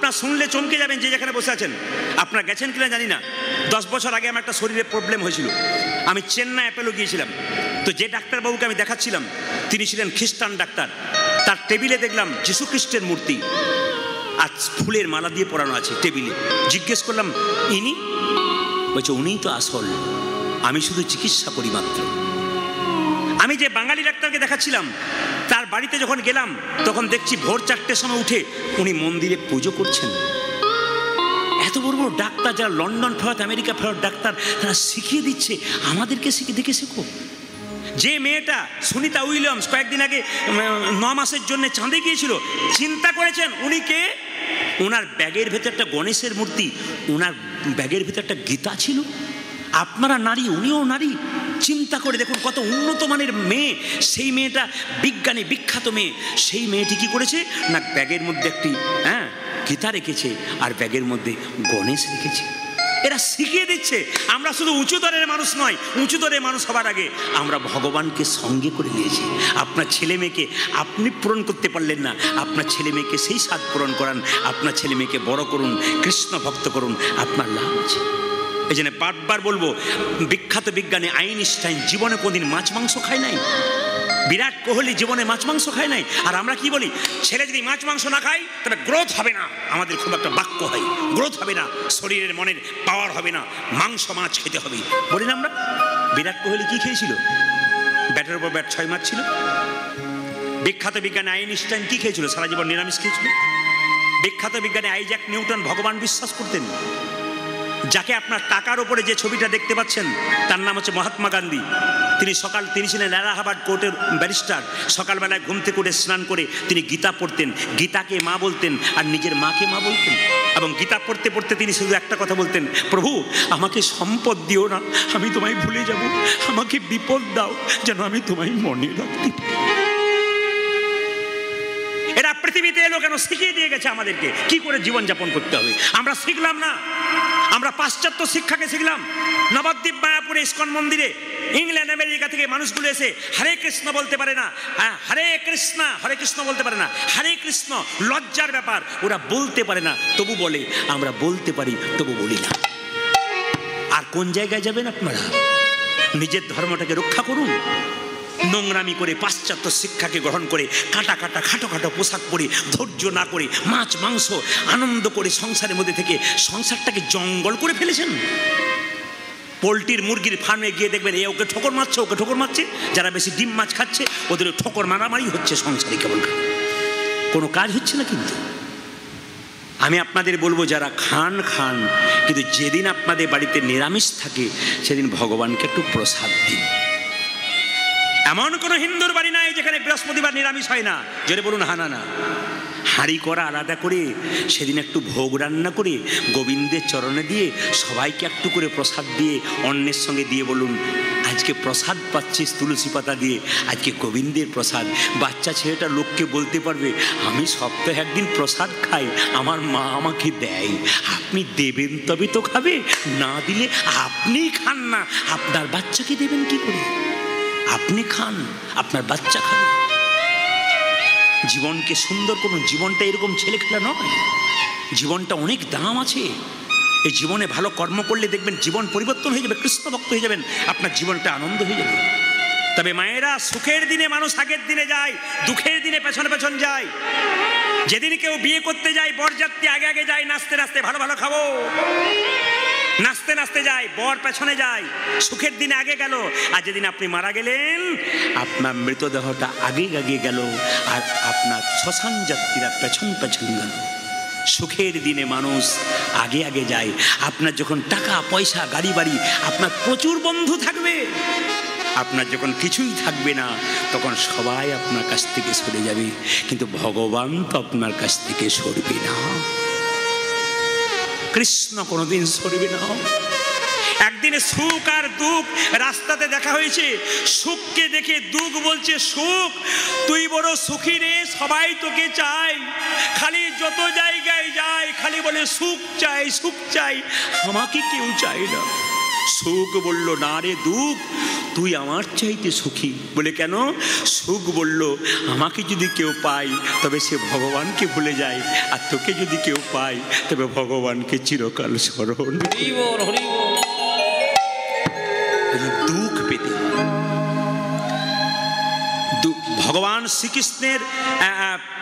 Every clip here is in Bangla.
আপনার শুনলে চমকে যাবেন যে যেখানে বসে আছেন। আপনারা গেছেন কিনা জানি না, 10 বছর আগে আমার একটা শরীরে প্রবলেম হয়েছিল। আমি চেন্নাই অ্যাপেলো গিয়েছিলাম। তো যে ডাক্তারবাবুকে আমি দেখাচ্ছিলাম তিনি ছিলেন খ্রিস্টান ডাক্তার। তার টেবিলে দেখলাম যীশু খ্রিস্টের মূর্তি আর ফুলের মালা দিয়ে পরানো আছে টেবিলে। জিজ্ঞেস করলাম, ইনি? বলছে, উনিই তো আসল, আমি শুধু চিকিৎসা করি মাত্র। আমি যে বাঙালি ডাক্তারকে দেখাচ্ছিলাম তার বাড়িতে যখন গেলাম তখন দেখছি ভোর 4টের সময় উঠে উনি মন্দিরে পুজো করছেন। এত বড় বড় ডাক্তার যারা লন্ডন ফেরত আমেরিকা ফেরত ডাক্তার, তারা শিখিয়ে দিচ্ছে আমাদেরকে, দেখে শেখো। যে মেয়েটা সুনিতা উইলিয়ামস কয়েকদিন আগে 9 মাসের জন্য চাঁদে গিয়েছিল, চিন্তা করেছেন উনি কে? ওনার ব্যাগের ভেতর একটা গণেশের মূর্তি, ওনার ব্যাগের ভেতর একটা গীতা ছিল। আপনারা নারী, উনিও নারী। চিন্তা করে দেখুন কত উন্নত মানের মেয়ে। সেই মেয়েটা বিজ্ঞানী, বিখ্যাত মেয়ে। সেই মেয়েটি কি করেছে না, ব্যাগের মধ্যে একটি গীতা রেখেছে আর ব্যাগের মধ্যে গণেশ রেখেছে। এরা শিখিয়ে দিচ্ছে। আমরা শুধু উঁচু দরের মানুষ নয়, উঁচু দরের মানুষ হবার আগে আমরা ভগবানকে সঙ্গে করে নিয়েছি। আপনার ছেলে মেয়েকে আপনি পূরণ করতে পারলেন না, আপনার ছেলে মেয়েকে সেই স্বাদ পূরণ করান। আপনার ছেলে মেয়েকে বড় করুন, কৃষ্ণ ভক্ত করুন, আপনার লাভ আছে। এই জন্য বারবার বলবো, বিখ্যাত বিজ্ঞানী আইনস্টাইন জীবনে কোনদিন মাছ মাংস খায় নাই। বিরাট কোহলি জীবনে মাছ মাংস খায় নাই। আর আমরা কি বলি, ছেলে যদি মাছ মাংস না খায় তবে গ্রোথ হবে না। আমাদের খুব একটা বাক্য হয়, গ্রোথ হবে না, শরীরের মনের পাওয়ার হবে না, মাংস মাছ খেতে হবে বলি না আমরা। বিরাট কোহলি কি খেয়েছিল? ব্যাটের উপর ব্যাট 6 মারছিল। বিখ্যাত বিজ্ঞানী আইনস্টাইন কি খেয়েছিল? সারা জীবন নিরামিষ খেয়েছিল। বিখ্যাত বিজ্ঞানী আইজ্যাক নিউটন ভগবান বিশ্বাস করতেন। যাকে আপনার টাকার উপরে যে ছবিটা দেখতে পাচ্ছেন তার নাম হচ্ছে মহাত্মা গান্ধী। তিনি ছিলেন এলাহাবাদ কোর্টের ব্যারিস্টার। সকালবেলায় ঘুম থেকে উঠে স্নান করে তিনি গীতা পড়তেন, গীতাকে মা বলতেন আর নিজের মাকে মা বলতেন। এবং গীতা পড়তে পড়তে তিনি শুধু একটা কথা বলতেন, প্রভু আমাকে সম্পদ দিও না, আমি তোমায় ভুলে যাব, আমাকে বিপদ দাও যেন আমি তোমায় মনে রাখতে পারি। এরা পৃথিবীতে এলো কেন? শিখিয়ে দিয়ে গেছে আমাদেরকে কি করে জীবনযাপন করতে হবে। আমরা শিখলাম না, আমরা পাশ্চাত্য শিক্ষাকে শিখলাম। নবদ্বীপ মায়াপুরে ইস্কন মন্দিরে ইংল্যান্ড আমেরিকা থেকে মানুষগুলো এসে হরে কৃষ্ণ বলতে পারে না, হরে কৃষ্ণ বলতে পারে না, হরে কৃষ্ণ লজ্জার ব্যাপার, ওরা বলতে পারে না তবু বলে, আমরা বলতে পারি তবু বলি না। আর কোন জায়গায় যাবেন আপনারা? নিজের ধর্মটাকে রক্ষা করুন। নোংরামি করে পাশ্চাত্য শিক্ষাকে গ্রহণ করে কাটা কাটা খাটো খাটো পোশাক পরে ধৈর্য না করে মাছ মাংস আনন্দ করে সংসারের মধ্যে থেকে সংসারটাকে জঙ্গল করে ফেলেছেন। পোলট্রির মুরগির ফার্মে গিয়ে দেখবেন এ ওকে ঠোকর মারছে, ওকে ঠোকর মারছে। যারা বেশি ডিম মাছ খাচ্ছে ওদের ঠোকর মারামারি হচ্ছে সংসারে, কেবল কোনো কাজ হচ্ছে না। কিন্তু আমি আপনাদের বলবো, যারা খান খান, কিন্তু যেদিন আপনাদের বাড়িতে নিরামিষ থাকে সেদিন ভগবানকে একটু প্রসাদ দিন। এমন কোনো হিন্দুর বাড়ি নাই যেখানে বৃহস্পতিবার নিরামিষ হয় না। জোরে বলুন হা না। হাঁড়ি করা আলাদা করে সেদিন একটু ভোগ রান্না করে গোবিন্দের চরণে দিয়ে সবাইকে একটু করে প্রসাদ দিয়ে অন্যের সঙ্গে দিয়ে বলুন, আজকে প্রসাদ পাচ্ছিস তুলসী পাতা দিয়ে, আজকে গোবিন্দের প্রসাদ। বাচ্চা ছেলেটা লোককে বলতে পারবে, আমি সপ্তাহে একদিন প্রসাদ খাই, আমার মা আমাকে দেয়। আপনি দেবেন তবে তো খাবে, না দিলে আপনিই খান না, আপনার বাচ্চাকে দেবেন কি করে? আপনি খান, আপনার বাচ্চা খাবে। জীবনকে সুন্দর করুন। জীবনটা এরকম ছেলে খেলা নয়, জীবনটা অনেক দাম আছে। এই জীবনে ভালো কর্ম করলে দেখবেন জীবন পরিবর্তন হয়ে যাবে, কৃষ্ণ ভক্ত হয়ে যাবেন, আপনার জীবনটা আনন্দ হয়ে যাবে। তবে মায়েরা, সুখের দিনে মানুষ আগের দিনে যায়, দুঃখের দিনে পেছন পেছন যায়। যেদিন কেউ বিয়ে করতে যায় বরযাত্রী আগে আগে যায়, নাচতে নাচতে ভালো ভালো খাবো, নাচতে নাচতে যায়, বর পেছনে যায়, সুখের দিনে আগে গেল। আর যেদিন আপনি মারা গেলেন আপনার মৃতদেহটা আগে আগে গেল আর আপনার শ্মশান যাত্রীরা পেছন পেছন গেল। সুখের দিনে মানুষ আগে আগে যায়। আপনার যখন টাকা পয়সা গাড়ি বাড়ি, আপনার প্রচুর বন্ধু থাকবে। আপনার যখন কিছুই থাকবে না তখন সবাই আপনার কাছ থেকে সরে যাবে, কিন্তু ভগবান তো আপনার কাছ থেকে সরবে না। কৃষ্ণ কোনোদিন সরবে না। একদিনে সুখ আর দুঃখ রাস্তাতে দেখা হয়েছে। সুখকে দেখে দুঃখ বলছে, সুখ তুই বড় সুখী রে, সবাই তোকে চাই, খালি যত জায়গায় যায় খালি বলে সুখ চাই সুখ চাই, আমাকে কেউ চায় না। সুখ বলল, না রে দুঃখ, তুই আমার চাইতে সুখী। বলে কেন? সুখ বলল আমাকে যদি কেউ পায় তবে সে ভগবানকে ভুলে যায়, আর তোকে যদি কেউ পায় তবে ভগবানকে চিরকাল স্মরণ। দুঃখ পেতে ভগবান শ্রীকৃষ্ণের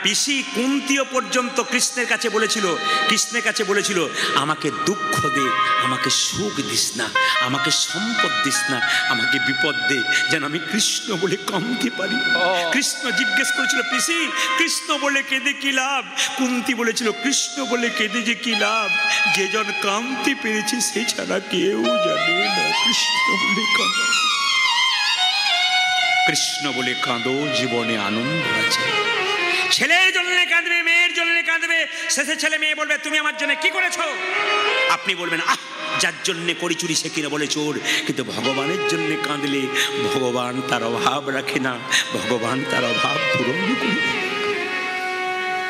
পিসি কুন্তিও পর্যন্ত কৃষ্ণের কাছে বলেছিল আমাকে দুঃখ দে, আমাকে সুখ দিস না, আমাকে সম্পদ দিস না, আমাকে বিপদ দে, যেন আমি কৃষ্ণ বলে কাঁদতে পারি। কৃষ্ণ জিজ্ঞেস করেছিল, পিসি কৃষ্ণ বলে কেঁদে কি লাভ? কুন্তি বলেছিল, কৃষ্ণ বলে কেঁদে যে কি লাভ, যে জন কাঁদতে পেরেছে সে ছাড়া কেউ জানে না। কৃষ্ণ বলে কাঁদো, জীবনে আনন্দ আছে। ছেলের জন্য কাঁদবে, মেয়ের জন্য কাঁদবে, শেষে ছেলে মেয়ে বলবে তুমি আমার জন্য কি করেছো? আপনি বলবেন আহ, যার জন্য করি চুরি সে কিনা বলে চোর। কিন্তু ভগবানের জন্য কাঁদলে ভগবান তার অভাব রাখে না, ভগবান তার অভাব পূরণ করে।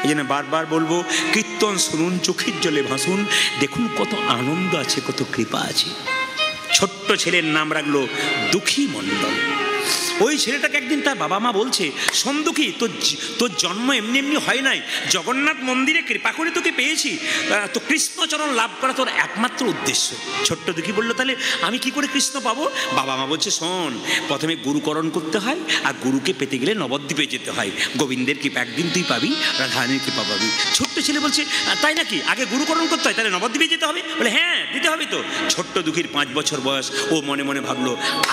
এই জন্য বারবার বলবো, কীর্তন শুনুন, চোখের জলে ভাসুন, দেখুন কত আনন্দ আছে, কত কৃপা আছে। ছোট্ট ছেলের নাম রাখলো দুঃখী মণ্ডল। ওই ছেলেটাকে একদিন তার বাবা মা বলছে, শোন দুঃখী, তোর জন্ম এমনি এমনি হয় নাই, জগন্নাথ মন্দিরে কৃপা করে তোকে পেয়েছি, তো কৃষ্ণচরণ লাভ করা তোর একমাত্র উদ্দেশ্য। ছোট্ট দুঃখী বললো, তাহলে আমি কি করে কৃষ্ণ পাবো? বাবা মা বলছে, শোন, প্রথমে গুরুকরণ করতে হয়, আর গুরুকে পেতে গেলে নবদ্বীপে যেতে হয়। গোবিন্দের কৃপা একদিন তুই পাবি, রাধারানীর কৃপা পাবি। ছোট্ট ছেলে বলছে, তাই নাকি? আগে গুরুকরণ করতে হয়, তাহলে নবদ্বীপে যেতে হবে? বলে হ্যাঁ, দিতে হবে তো। ছোট্ট দুঃখীর 5 বছর বয়স। ও মনে মনে ভাবলো,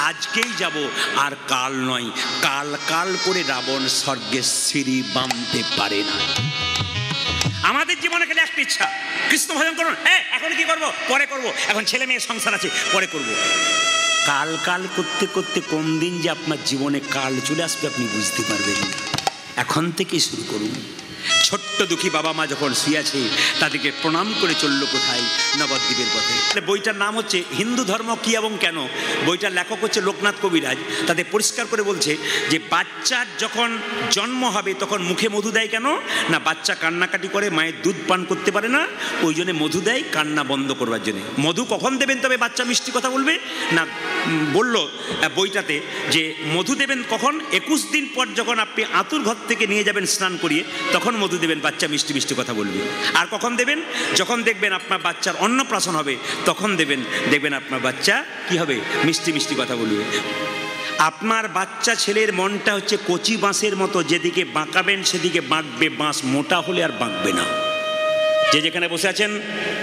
আজকেই যাব, আর কাল নয়, কাল কাল করে রাবণ স্বর্গের সিঁড়ি বাঁধতে পারে না। আমাদের জীবনে খেলে একটা ইচ্ছা, কৃষ্ণ ভজন করুন, হ্যাঁ এখন কি করব? পরে করব, এখন ছেলে মেয়ে সংসার আছে, পরে করব। কাল কাল করতে করতে কোন দিন যে আপনার জীবনে কাল চলে আসবে আপনি বুঝতে পারবেন না। এখন থেকে শুরু করুন। ছোট্ট দুঃখী বাবা মা যখন শুয়েছে তাদেরকে প্রণাম করে চললো কোথায়? নবদ্বীপের পথে। বইটার নাম হচ্ছে হিন্দু ধর্ম কি এবং কেন। বইটার লেখক হচ্ছে লোকনাথ কবিরাজ। তাদের পরিষ্কার করে বলছে যে বাচ্চার যখন জন্ম হবে তখন মুখে মধু দেয় কেন না? বাচ্চা কান্নাকাটি করে, মায়ের দুধ পান করতে পারে না, ওই জন্য মধু দেয় কান্না বন্ধ করবার জন্য। মধু কখন দেবেন তবে বাচ্চা মিষ্টি কথা বলবে না? বললো বইটাতে যে মধু দেবেন কখন? 21 দিন পর যখন আপনি আতুর ঘর থেকে নিয়ে যাবেন স্নান করিয়ে, তখন মধু দেবেন, বাচ্চা মিষ্টি মিষ্টি কথা বলবে। আর কখন দেবেন? যখন দেখবেন আপনার বাচ্চার অন্নপ্রাশন হবে, তখন দেবেন, দেখবেন আপনার বাচ্চা কি হবে? মিষ্টি মিষ্টি কথা বলবে। আপনার বাচ্চা ছেলের মনটা হচ্ছে কচি বাঁশের মতো, যেদিকে বাঁকাবেন সেদিকে বাঁকবে, বাঁশ মোটা হলে আর বাঁকবে না। যে যেখানে বসে আছেন,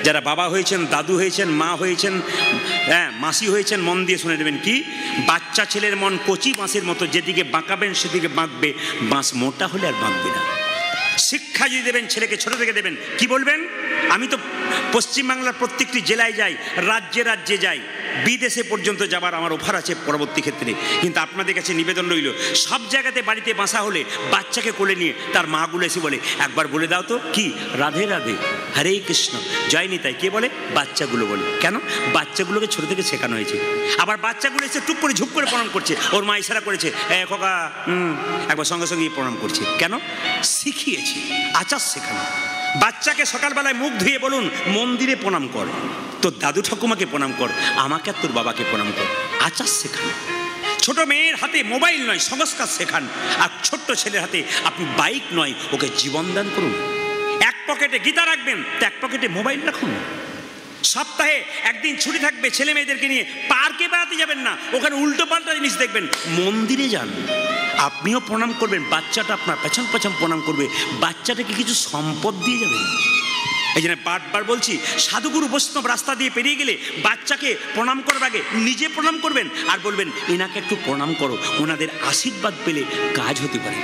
যারা বাবা হয়েছেন, দাদু হয়েছেন, মা হয়েছেন, হ্যাঁ মাসি হয়েছেন, মন দিয়ে শুনে নেবেন কি, বাচ্চা ছেলের মন কচি বাঁশের মতো, যেদিকে বাঁকাবেন সেদিকে বাঁকবে, বাঁশ মোটা হলে আর বাঁকবে না। শিক্ষা যদি দেবেন ছেলেকে, ছোট থেকে দেবেন, কি বলবেন? আমি তো পশ্চিমবাংলার প্রত্যেকটি জেলায় যাই, রাজ্যে রাজ্যে যাই, বিদেশে পর্যন্ত যাবার আমার অফার আছে পরবর্তী ক্ষেত্রে। কিন্তু আপনাদের কাছে নিবেদন রইল, সব জায়গাতে বাড়িতে বাসা হলে বাচ্চাকে কোলে নিয়ে তার মাগুলো এসে বলে, একবার বলে দাও তো কি, রাধে রাধে, হরে কৃষ্ণ, জয় নিতাই। কে বলে? বাচ্চাগুলো বলে। কেন? বাচ্চাগুলোকে ছোট থেকে শেখানো হয়েছে। আবার বাচ্চাগুলো এসে টুক করে ঝুপ করে প্রণাম করছে, ওর মা ইশারা করেছে, খোকা একবার সঙ্গে সঙ্গে প্রণাম করছে। কেন? শিখিয়েছি, আচার শেখানো। বাচ্চাকে সকালবেলায় মুখ ধুয়ে বলুন, মন্দিরে প্রণাম কর, তোর দাদু ঠাকুমাকে প্রণাম কর, আমাকে আর তোর বাবাকে প্রণাম কর। আচার শেখান। ছোট মেয়ের হাতে মোবাইল নয়, সংস্কার শেখান। আর ছোট্ট ছেলের হাতে আপনি বাইক নয়, ওকে জীবন দান করুন। এক পকেটে গীতা রাখবেন, তো এক পকেটে মোবাইল রাখুন। সপ্তাহে একদিন ছুটি থাকবে, ছেলে মেয়েদেরকে নিয়ে পার্কে বেড়াতে যাবেন না, ওখানে উল্টো পাল্টা জিনিস দেখবেন, মন্দিরে যান। আপনিও প্রণাম করবেন, বাচ্চাটা আপনার পেছন পেছন প্রণাম করবে, বাচ্চাটাকে কিছু সম্পদ দিয়ে যাবেন। এই জন্য বারবার বলছি, সাধুগুরু বৈষ্ণব রাস্তা দিয়ে পেরিয়ে গেলে বাচ্চাকে প্রণাম করার আগে নিজে প্রণাম করবেন, আর বলবেন এনাকে একটু প্রণাম করো, ওনাদের আশীর্বাদ পেলে কাজ হতে পারে।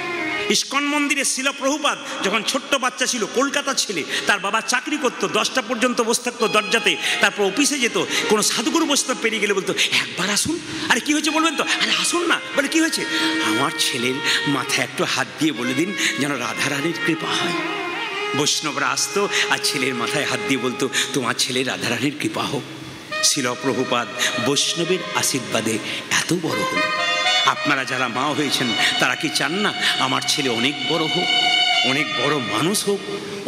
ইস্কন মন্দিরে শিল প্রভুপাদ যখন ছোট্ট বাচ্চা ছিল, কলকাতার ছেলে, তার বাবা চাকরি করতো, 10টা পর্যন্ত বসে থাকতো দরজাতে, তারপর অফিসে যেত। কোনো সাধুগুরু বৈষ্ণব পেরিয়ে গেলে বলতো, একবার আসুন। আরে কি হয়েছে বলবেন তো? আরে আসুন না। বলে কি হয়েছে? আমার ছেলের মাথায় একটু হাত দিয়ে বলে দিন যেন রাধারানীর কৃপা হয়। বৈষ্ণবরা আসতো আর ছেলের মাথায় হাত দিয়ে বলতো, তোমার ছেলে রাধারানীর কৃপা হোক। শিল প্রভুপাদ বৈষ্ণবের আশীর্বাদে এত বড় হল। আপনারা যারা মা হয়েছেন তারা কি চান না আমার ছেলে অনেক বড় হোক, অনেক বড় মানুষ হোক,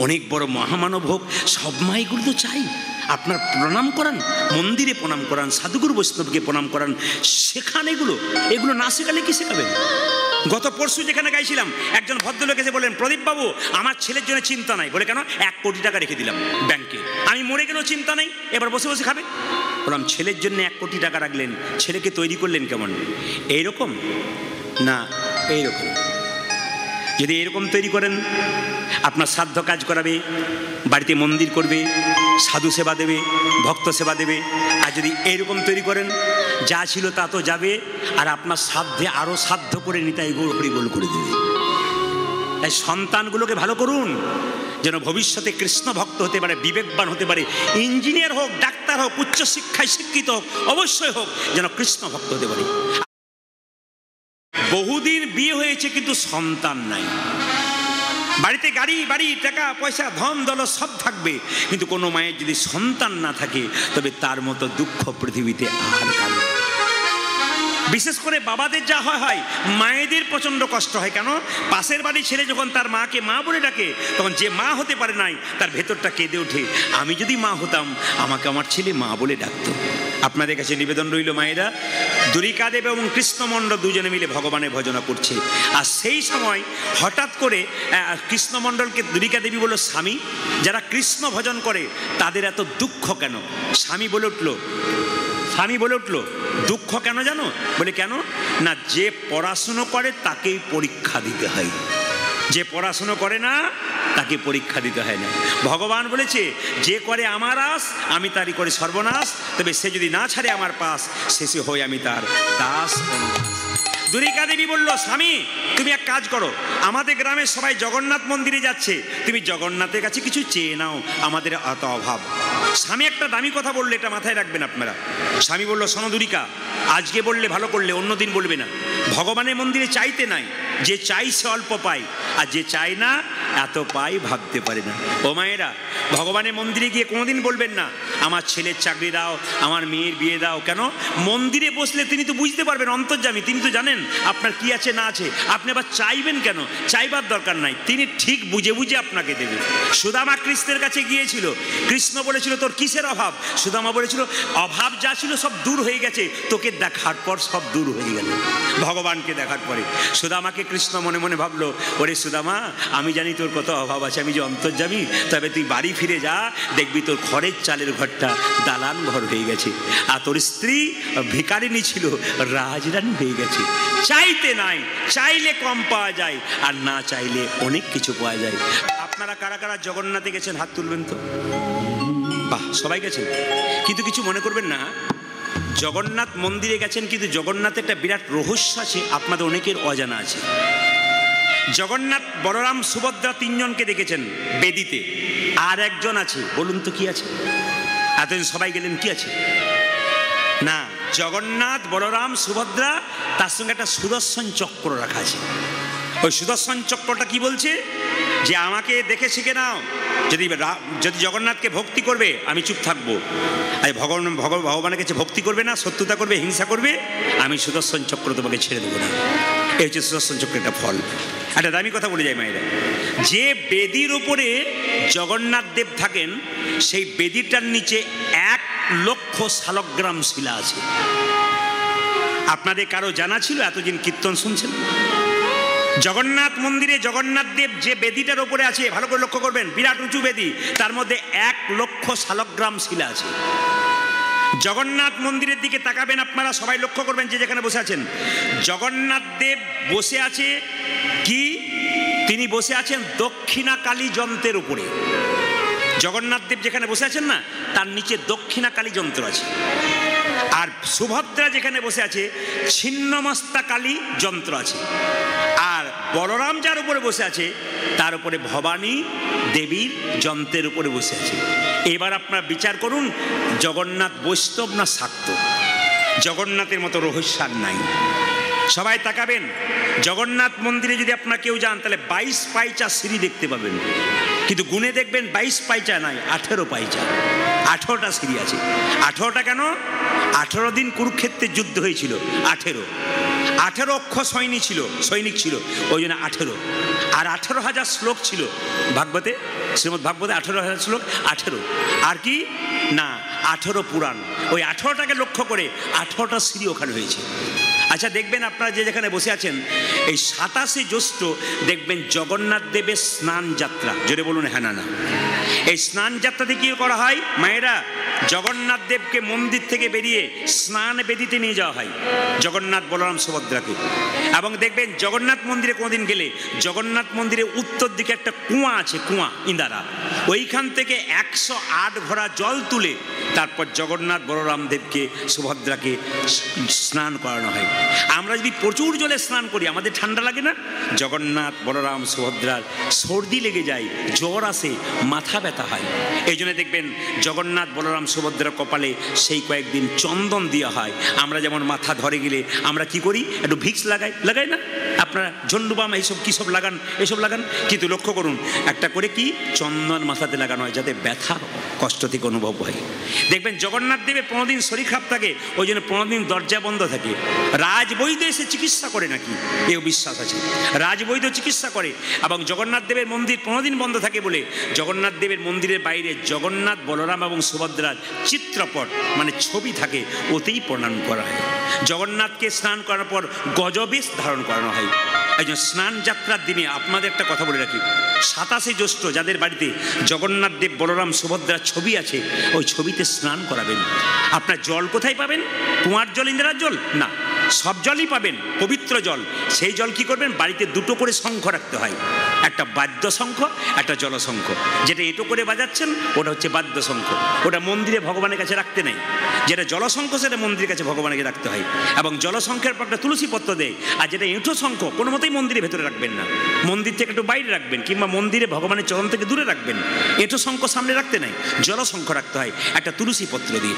অনেক বড় মহামানব হোক? সব মাইগুলো তো চাই। আপনার প্রণাম করান, মন্দিরে প্রণাম করান, সাধুগুরু বৈষ্ণবকে প্রণাম করান, শেখান এগুলো না শেখালে কি শেখাবেন? গত পরশু যেখানে গাইছিলাম, একজন ভদ্রলোক এসে বললেন, প্রদীপ বাবু আমার ছেলের জন্য চিন্তা নাই। বলে কেন? 1 কোটি টাকা রেখে দিলাম ব্যাংকে, আমি মরে গেলেও চিন্তা নেই, এবার বসে বসে খাবে। বললাম, ছেলের জন্য 1 কোটি টাকা রাখলেন, ছেলেকে তৈরি করলেন কেমন? এইরকম না এইরকম? যদি এরকম তৈরি করেন, আপনার সাধ্য কাজ করাবে, বাড়িতে মন্দির করবে, সাধু সেবা দেবে, ভক্ত সেবা দেবে। আর যদি এইরকম তৈরি করেন, যা ছিল তা তো যাবে, আর আপনার সাধ্যে আরও সাধ্য করে নিতাই গোল হরিগোল করে দেবে। তাই সন্তানগুলোকে ভালো করুন, যেন ভবিষ্যতে কৃষ্ণ ভক্ত হতে পারে, বিবেকবান হতে পারে, ইঞ্জিনিয়ার হোক, ডাক্তার হোক, উচ্চশিক্ষায় শিক্ষিত হোক, অবশ্যই হোক, যেন কৃষ্ণ ভক্ত হতে পারে। বহুদিন বিয়ে হয়েছে কিন্তু সন্তান নাই, বাড়িতে গাড়ি বাড়ি, টাকা পয়সা, ধন দৌলত সব থাকবে, কিন্তু কোনো মায়ের যদি সন্তান না থাকে, তবে তার মতো দুঃখ পৃথিবীতে আর কারো। বিশেষ করে বাবাদের যা হয়, মায়েদের প্রচণ্ড কষ্ট হয়। কেন? পাশের বাড়ির ছেলে যখন তার মাকে মা বলে ডাকে, তখন যে মা হতে পারে নাই, তার ভেতরটা কেঁদে ওঠে, আমি যদি মা হতাম, আমাকে আমার ছেলে মা বলে ডাকতো। আপনাদের কাছে নিবেদন রইল, মায়েরা, দ্বারিকাদেব এবং কৃষ্ণমণ্ডল দুজনে মিলে ভগবানের ভজনা করছে, আর সেই সময় হঠাৎ করে কৃষ্ণমণ্ডলকে দ্বারিকাদেবী বলল, স্বামী, যারা কৃষ্ণ ভজন করে তাদের এত দুঃখ কেন? স্বামী বলে উঠল, দুঃখ কেন জানো? বলে কেন? না, যে পড়াশুনো করে তাকেই পরীক্ষা দিতে হয়, যে পড়াশুনো করে না তাকে পরীক্ষা দিতে হয় না। ভগবান বলেছে, যে করে আমার আস, আমি তারই করে সর্বনাশ, তবে সে যদি না ছাড়ে আমার পাশ, শেষে হই আমি তার দাস। দ্বারিকা দেবী বলল, স্বামী, তুমি এক কাজ করো, আমাদের গ্রামে সবাই জগন্নাথ মন্দিরে যাচ্ছে, তুমি জগন্নাথের কাছে কিছু চেয়ে নাও, আমাদের এত অভাব। স্বামী একটা দামি কথা বললে, এটা মাথায় রাখবেন আপনারা। স্বামী বলল, শোনো দ্বারিকা, আজকে বললে ভালো করলে, অন্যদিন বলবে না। ভগবানের মন্দিরে চাইতে নাই, যে চাই সে অল্প পায়, আর যে চায় না এত পাই ভাবতে পারে না। ও মায়েরা, ভগবানের মন্দিরে গিয়ে কোনোদিন বলবেন না, আমার ছেলের চাকরি দাও, আমার মেয়ের বিয়ে দাও। কেন? মন্দিরে বসলে তিনি তো বুঝতে পারবেন, অন্তর্যামী, তিনি তো জানেন আপনার কি আছে না আছে। আপনি আবার চাইবেন কেন? চাইবার দরকার নাই, তিনি ঠিক বুঝে বুঝে আপনাকে দেবে। সুদামা কৃষ্ণের কাছে গিয়েছিল, কৃষ্ণ বলেছিল, তোর কিসের অভাব? সুদামা বলেছিল, অভাব যা ছিল সব দূর হয়ে গেছে, তোকে দেখার পর সব দূর হয়ে গেল। ভগবানকে দেখার পরে সুদামাকে কৃষ্ণ মনে মনে ভাবলো, ওরে সুদামা, আমি জানি তোর কত অভাব আছে, আমি যে অন্তর্যামী, তবে তুই বাড়ি ফিরে যা, দেখবি তোর খড়ের চালের ঘরটা দালান ঘর হয়ে গেছে, আর তোর স্ত্রী ভিখারিনী ছিল, রাজরানী হয়ে গেছে। চাইতে নাই, চাইলে কম পাওয়া যায়, আর না চাইলে অনেক কিছু পাওয়া যায়। আপনারা কারা কারা জগন্নাথে গেছেন? হাত তুলবেন তো। বাহ, সবাই গেছেন, কিন্তু কিছু মনে করবেন না। জগন্নাথ মন্দিরে গেছেন, কিন্তু জগন্নাথের একটা বিরাট রহস্য আছে, আপনাদের অনেকের অজানা আছে। জগন্নাথ, বলরাম, সুভদ্রা তিনজনকে দেখেছেন বেদিতে, আর একজন আছে, বলুন তো কি আছে? এতদিন সবাই গেলেন, কি আছে? না, জগন্নাথ, বলরাম, সুভদ্রা, তার সঙ্গে একটা সুদর্শন চক্র রাখা আছে। ওই সুদর্শন চক্রটা কি বলছে? যে আমাকে দেখে শিখে নাও, যদি জগন্নাথকে ভক্তি করবে আমি চুপ থাকবো, আর ভগবানের কাছে ভক্তি করবে না, শত্রুতা করবে, হিংসা করবে, আমি সুদর্শন চক্র তোমাকে ছেড়ে দেবো না। এই হচ্ছে সুদর্শন চক্রের একটা ফল। একটা দামি কথা বলে যায় মায়েরা, যে বেদির উপরে জগন্নাথ দেব থাকেন, সেই বেদিটার নিচে 1,00,000 শালগ্রাম শিলা আছে। আপনাদের কারো জানা ছিল? এতদিন কীর্তন শুনছেন। জগন্নাথ মন্দিরে জগন্নাথ দেব যে বেদিটার ওপরে আছে, ভালো করে লক্ষ্য করবেন, বিরাট উঁচু বেদি, তার মধ্যে 1,00,000 শালগ্রাম শিলা আছে। জগন্নাথ মন্দিরের দিকে তাকাবেন আপনারা, সবাই লক্ষ্য করবেন, যে যেখানে বসে আছেন, জগন্নাথ দেব বসে আছে কি? তিনি বসে আছেন দক্ষিণাকালী যন্ত্রের উপরে। জগন্নাথ দেব যেখানে বসে আছেন না, তার নিচে দক্ষিণাকালী যন্ত্র আছে। আর সুভদ্রা যেখানে বসে আছে, ছিন্নমস্তা কালী যন্ত্র আছে। আর বলরাম যার উপরে বসে আছে, তার উপরে ভবানী দেবীর যন্ত্রের উপরে বসে আছে। এবার আপনারা বিচার করুন, জগন্নাথ বৈষ্ণব না শাক্ত? জগন্নাথের মতো রহস্য আর নাই। সবাই তাকাবেন, জগন্নাথ মন্দিরে যদি আপনারা কেউ যান, তাহলে 22 পাইচা সিঁড়ি দেখতে পাবেন, কিন্তু গুনে দেখবেন 22 পাইচা নাই, 18 পাইচা, 18টা সিঁড়ি আছে। 18টা কেন? 18 দিন কুরুক্ষেত্রের যুদ্ধ হয়েছিল। 18 অক্ষর সৈনিক ছিল, ওই জন্য 18। আর 18,000 শ্লোক ছিল ভাগবতে, শ্রীমদ্ ভাগবতে 18,000 শ্লোক, 18। আর কি না 18 পুরাণ, ওই 18টাকে লক্ষ্য করে 18টা শ্রী ওখানে হয়েছে। আচ্ছা দেখবেন আপনারা যে যেখানে বসে আছেন, এই 27শে জ্যৈষ্ঠ দেখবেন জগন্নাথ দেবের স্নান যাত্রা। জোরে বলুন হ্যাঁ না না। এই স্নান যাত্রাতে কি করা হয় মায়েরা, জগন্নাথ দেবকে মন্দির থেকে বেরিয়ে স্নান বেদিতে নিয়ে যাওয়া হয়, জগন্নাথ বলরাম সুভদ্রাকে। এবং দেখবেন জগন্নাথ মন্দিরে কোনোদিন গেলে, জগন্নাথ মন্দিরে উত্তর দিকে একটা কুয়া আছে, কুয়া ইন্দারা, ওইখান থেকে 108 ভরা জল তুলে তারপর জগন্নাথ বলরাম দেবকে সুভদ্রাকে স্নান করানো হয়। আমরা যদি প্রচুর জলে স্নান করি আমাদের ঠান্ডা লাগে না? জগন্নাথ বলরাম সুভদ্রার সর্দি লেগে যায়, জ্বর আসে, মাথা ব্যথা হয়। এই জন্য দেখবেন জগন্নাথ বলরাম সুভদ্রার কপালে সেই কয়েকদিন চন্দন দেওয়া হয়। আমরা যেমন মাথা ধরে গেলে আমরা কি করি, একটু ভিক্স লাগাই না আপনারা, ঝন্ডুবাম এইসব কী সব লাগান, এসব লাগান, কিন্তু লক্ষ্য করুন একটা করে কি চন্দন মাথাতে লাগানো হয় যাতে ব্যথা কষ্ট থেকে অনুভব হয়। দেখবেন জগন্নাথ দেবের 15 দিন শরীর খারাপ থাকে, ওই জন্য 15 দিন দরজা বন্ধ থাকে। রাজবৈদ্য এসে চিকিৎসা করে নাকি, এও বিশ্বাস আছে, রাজবৈদ্য চিকিৎসা করে। এবং জগন্নাথ দেবের মন্দির 15 দিন বন্ধ থাকে বলে জগন্নাথ দেবের মন্দিরের বাইরে জগন্নাথ বলরাম এবং সুভদ্রার চিত্রপট মানে ছবি থাকে, ওতেই প্রণাম করা হয়। জগন্নাথকে স্নান করার পর গজবেশ ধারণ করানো হয়। এই জন্য স্নান যাত্রার দিনে আপনাদের একটা কথা বলে রাখি, 27শে জ্যৈষ্ঠ যাদের বাড়িতে জগন্নাথ দেব বলরাম সুভদ্রার ছবি আছে, ওই ছবিতে স্নান করাবেন। আপনার জল কোথায় পাবেন? কুয়ার জল, ইন্দিরার জল না, সব জলই পাবেন, পবিত্র জল। সেই জল কি করবেন, বাড়িতে 2টো করে শঙ্খ রাখতে হয়, একটা বাদ্য শঙ্খ, একটা জলশঙ্খ। যেটা এঁটো করে বাজাচ্ছেন ওটা হচ্ছে বাদ্য শঙ্খ, ওটা মন্দিরে ভগবানের কাছে রাখতে নেই। যেটা জলশঙ্খ সেটা মন্দিরের কাছে ভগবানকে রাখতে হয়। এবং জলশঙ্খের পর একটা তুলসী পত্র দেয়। আর যেটা এঁটো শঙ্খ কোনো মতেই মন্দিরের ভেতরে রাখবেন না, মন্দির থেকে একটু বাইরে রাখবেন, কিংবা মন্দিরে ভগবানের চরণ থেকে দূরে রাখবেন। এঁটো শঙ্খ সামনে রাখতে নাই, জলশঙ্খ রাখতে হয় একটা তুলসী পত্র দিয়ে।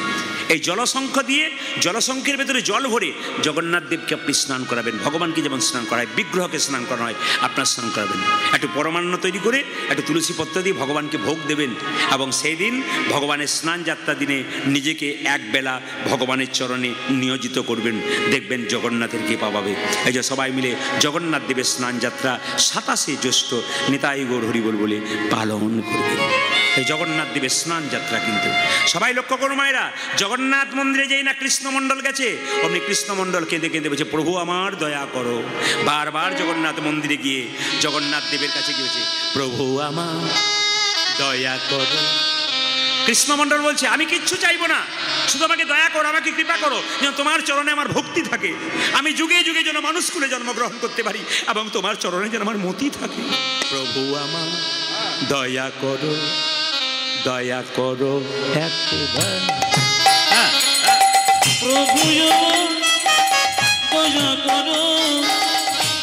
এই জলশঙ্খ দিয়ে জলশঙ্খের ভেতরে জল ভরে জগন্নাথ দেবকে আপনি স্নান করাবেন। ভগবানকে যেমন স্নান করা হয়, বিগ্রহকে স্নান করা হয়, আপনার স্নান করাবেন। একটু পরমান্ন তৈরি করে একটু তুলসী পত্র দিয়ে ভগবানকে ভোগ দেবেন। এবং সেই দিন ভগবানের স্নান যাত্রা দিনে নিজেকে একবেলা ভগবানের চরণে নিয়োজিত করবেন, দেখবেন জগন্নাথের কৃপা পাবে। এই যে সবাই মিলে জগন্নাথ দেবের স্নান যাত্রা 27শে জ্যৈষ্ঠ নিতাই গৌর হরিবোল বলে পালন করবেন। এই জগন্নাথ দেবের স্নান যাত্রা কিন্তু সবাই লক্ষ্য করো মায়েরা, জগন্নাথ মন্দিরে যেই না কৃষ্ণমণ্ডল গেছে, অমনি কৃষ্ণমণ্ডল কেঁদে কেঁদে বলছে প্রভু আমার দয়া করো। বারবার জগন্নাথ মন্দিরে গিয়ে জগন্নাথ দেবের কাছে গিয়েছে, প্রভু আমার দয়া করো। কৃষ্ণমণ্ডল বলছে আমি কিচ্ছু চাইবো না, শুধু আমাকে দয়া করো, আমাকে কৃপা করো, যেন তোমার চরণে আমার ভক্তি থাকে, আমি যুগে যুগে যেন মানুষ কুলে জন্মগ্রহণ করতে পারি এবং তোমার চরণে যেন আমার মতি থাকে। প্রভু আমার দয়া করো, দয়া করো একবার। প্রভু দয়া করো,